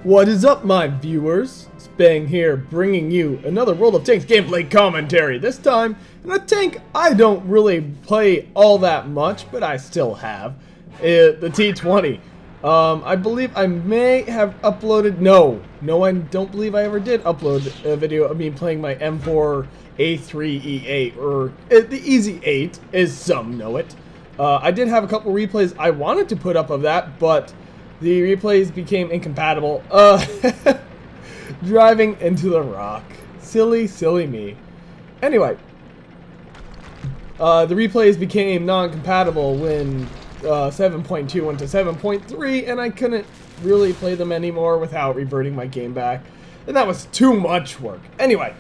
What is up, my viewers? Spang here, bringing you another World of Tanks gameplay commentary. This time, in a tank I don't really play all that much, but I still have. The T20. I believe I may have uploaded... No, I don't believe I ever did upload a video of me playing my M4 A3 E8, or the Easy 8, as some know it. I did have a couple replays I wanted to put up of that, but the replays became incompatible. Driving into the rock. Silly me. Anyway, the replays became non-compatible when 7.2 went to 7.3, and I couldn't really play them anymore without reverting my game back. And that was too much work. Anyway,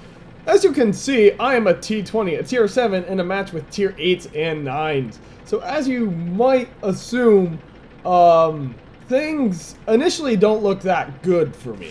as you can see, I am a T20, a tier 7, in a match with tier 8s and 9s. So as you might assume, things initially don't look that good for me.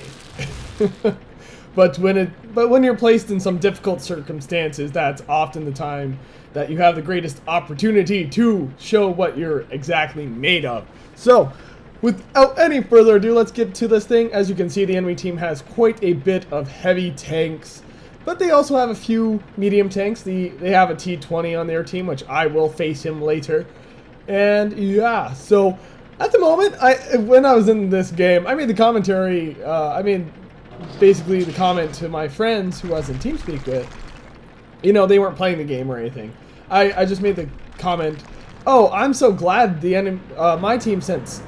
but when you're placed in some difficult circumstances, that's often the time that you have the greatest opportunity to show what you're exactly made of. So, without any further ado, let's get to this thing. As you can see, the enemy team has quite a bit of heavy tanks, but they also have a few medium tanks. They have a T20 on their team, which I will face him later. And yeah, so at the moment, when I was in this game, I made the commentary, basically the comment to my friends who I was in TeamSpeak with. You know, they weren't playing the game or anything. I just made the comment, oh, I'm so glad the enemy, my team sent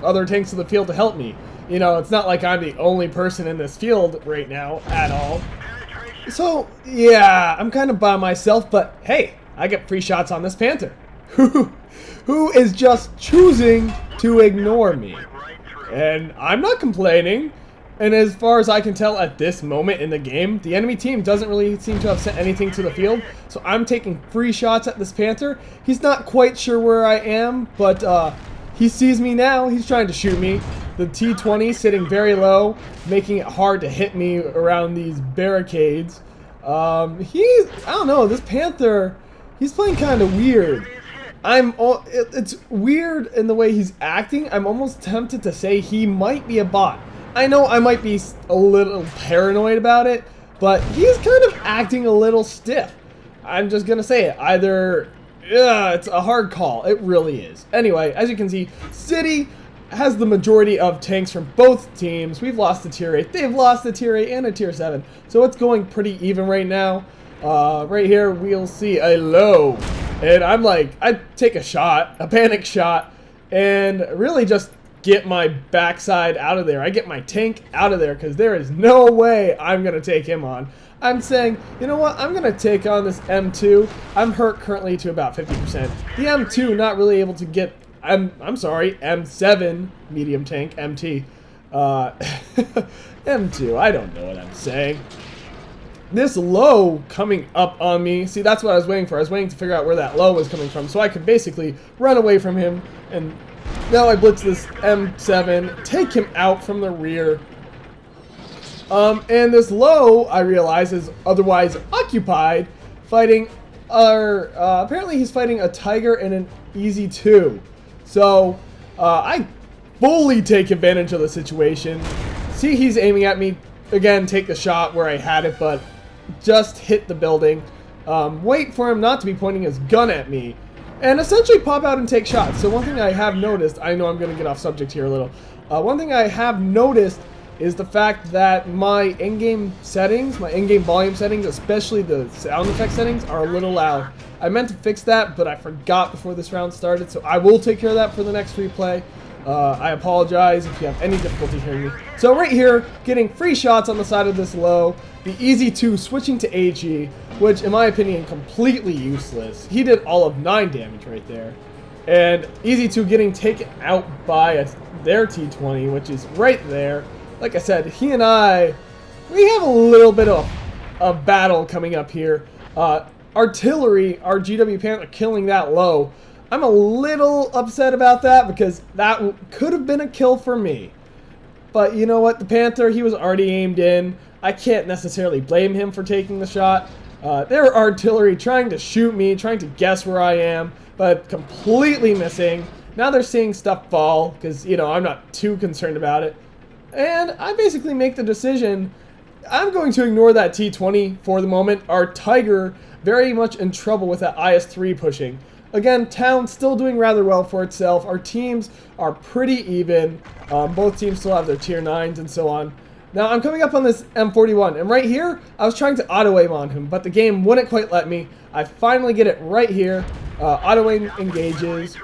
other tanks to the field to help me. You know, it's not like I'm the only person in this field right now at all. So, yeah, I'm kind of by myself, but hey, I get free shots on this Panther. Who is just choosing to ignore me. And I'm not complaining. And as far as I can tell at this moment in the game, the enemy team doesn't really seem to have sent anything to the field. So I'm taking free shots at this Panther. He's not quite sure where I am, but he sees me now. He's trying to shoot me. The T20 sitting very low, making it hard to hit me around these barricades. I don't know, this Panther, he's playing kind of weird. It's weird in the way he's acting. I'm almost tempted to say he might be a bot. I know I might be a little paranoid about it, but he's kind of acting a little stiff. I'm just gonna say it. Either, it's a hard call. It really is. Anyway, as you can see, City has the majority of tanks from both teams. We've lost the tier 8. They've lost the tier 8 and a tier 7. So it's going pretty even right now. Right here, we'll see a low. And I'm like, I take a shot, a panic shot, and really just get my backside out of there. I get my tank out of there because there is no way I'm going to take him on. I'm saying, you know what, I'm going to take on this M2. I'm hurt currently to about 50%. The M2 not really able to get, I'm sorry, M7 medium tank, MT. M2, I don't know what I'm saying. This low coming up on me, see, that's what I was waiting for. I was waiting to figure out where that low was coming from so I could basically run away from him. And now I blitz this M7, take him out from the rear. And this low, I realize, is otherwise occupied, fighting, apparently he's fighting a Tiger and an Easy 2. So, I fully take advantage of the situation. See, he's aiming at me. Again, take the shot where I had it, but just hit the building. Wait for him not to be pointing his gun at me. And essentially pop out and take shots. So one thing I have noticed, I know I'm going to get off subject here a little. One thing I have noticed is the fact that my in-game settings, my in-game volume settings, especially the sound effect settings, are a little loud. I meant to fix that, but I forgot before this round started, so I will take care of that for the next replay. I apologize if you have any difficulty hearing me. So right here, getting free shots on the side of this low. The Easy 2 switching to HE, which in my opinion, completely useless. He did all of 9 damage right there. And Easy 2 getting taken out by their T20, which is right there. Like I said, he and we have a little bit of a battle coming up here. Artillery, our GW Panther killing that low. I'm a little upset about that because that could have been a kill for me. But you know what? The Panther, he was already aimed in. I can't necessarily blame him for taking the shot. Their artillery trying to shoot me, trying to guess where I am, but completely missing. Now they're seeing stuff fall because, you know, I'm not too concerned about it. And I basically make the decision, I'm going to ignore that T20 for the moment. Our Tiger very much in trouble with that IS-3 pushing. Again, Town still doing rather well for itself. Our teams are pretty even. Both teams still have their tier 9s and so on. Now, I'm coming up on this M41, and right here, I was trying to auto-aim on him, but the game wouldn't quite let me. I finally get it right here. Auto-aim engages.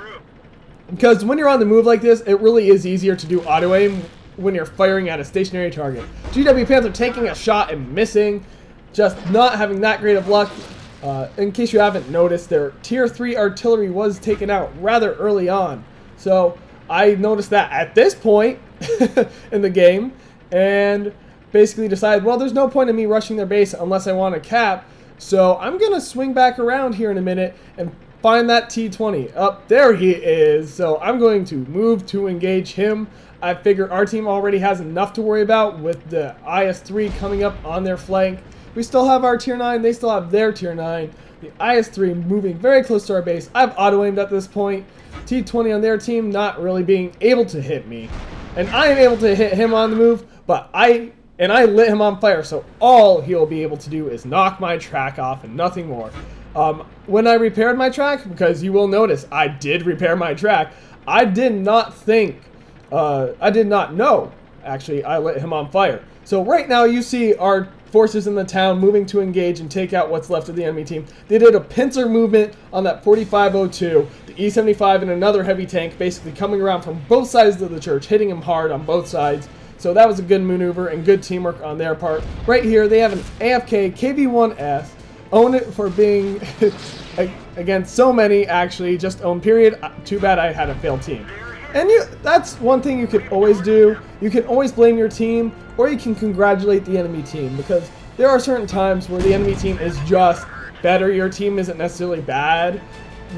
Because when you're on the move like this, it really is easier to do auto-aim when you're firing at a stationary target. GW Panther taking a shot and missing, just not having that great of luck. In case you haven't noticed, their tier 3 artillery was taken out rather early on. So I noticed that at this point in the game, and basically decided, well, there's no point in me rushing their base unless I want to cap. So I'm going to swing back around here in a minute and find that T20. Up there he is. So I'm going to move to engage him. I figure our team already has enough to worry about with the IS-3 coming up on their flank. We still have our tier 9. They still have their tier 9. The IS-3 moving very close to our base. I've auto-aimed at this point. T20 on their team not really being able to hit me. And I am able to hit him on the move, but I lit him on fire, so all he'll be able to do is knock my track off and nothing more. When I repaired my track, because you will notice I did repair my track, I did not know, actually, I lit him on fire. So right now you see our forces in the town moving to engage and take out what's left of the enemy team. They did a pincer movement on that 4502, the E75 and another heavy tank basically coming around from both sides of the church, hitting him hard on both sides. So that was a good maneuver and good teamwork on their part. Right here they have an AFK KV-1S. Own it for being, again, so many actually just own period. Too bad I had a failed team. And that's one thing you can always do. You can always blame your team, or you can congratulate the enemy team, because there are certain times where the enemy team is just better. Your team isn't necessarily bad.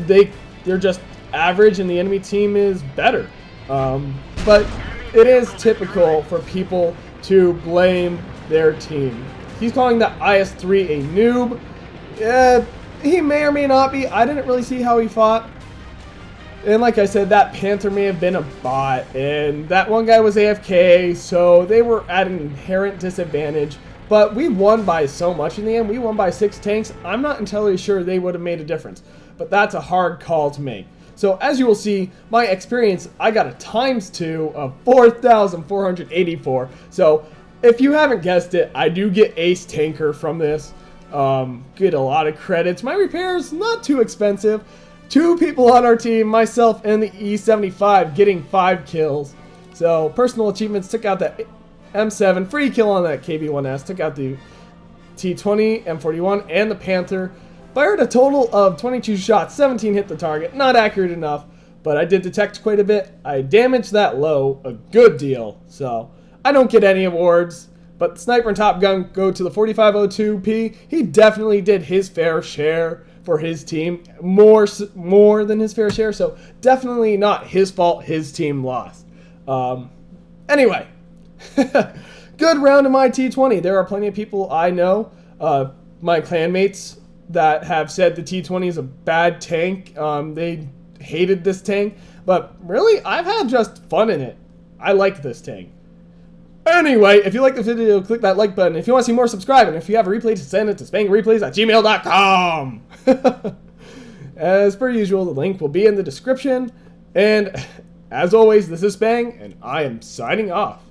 They're just average, and the enemy team is better. But it is typical for people to blame their team. He's calling that IS-3 a noob. He may or may not be. I didn't really see how he fought. And like I said, that Panther may have been a bot, and that one guy was AFK, so they were at an inherent disadvantage. But we won by so much in the end. We won by 6 tanks. I'm not entirely sure they would have made a difference, but that's a hard call to make. So as you will see, my experience, I got a ×2 of 4,484. So if you haven't guessed it, I do get Ace Tanker from this. Get a lot of credits. My repairs, not too expensive. 2 people on our team, myself and the E75, getting 5 kills. So personal achievements, took out that M7, free kill on that KV-1S, took out the T20, M41, and the Panther. Fired a total of 22 shots, 17 hit the target. Not accurate enough, but I did detect quite a bit. I damaged that low a good deal, so I don't get any awards. But Sniper and Top Gun go to the 4502P. He definitely did his fair share for his team, more than his fair share, so definitely not his fault his team lost. Anyway, good round of my T20. There are plenty of people I know, my clanmates, that have said the T20 is a bad tank. They hated this tank, but really, I've had just fun in it. I like this tank. Anyway, if you like this video, click that like button. If you want to see more, subscribe. And if you have a replay, just send it to spanglereplays@gmail.com. As per usual, the link will be in the description. And as always, this is Spang, and I am signing off.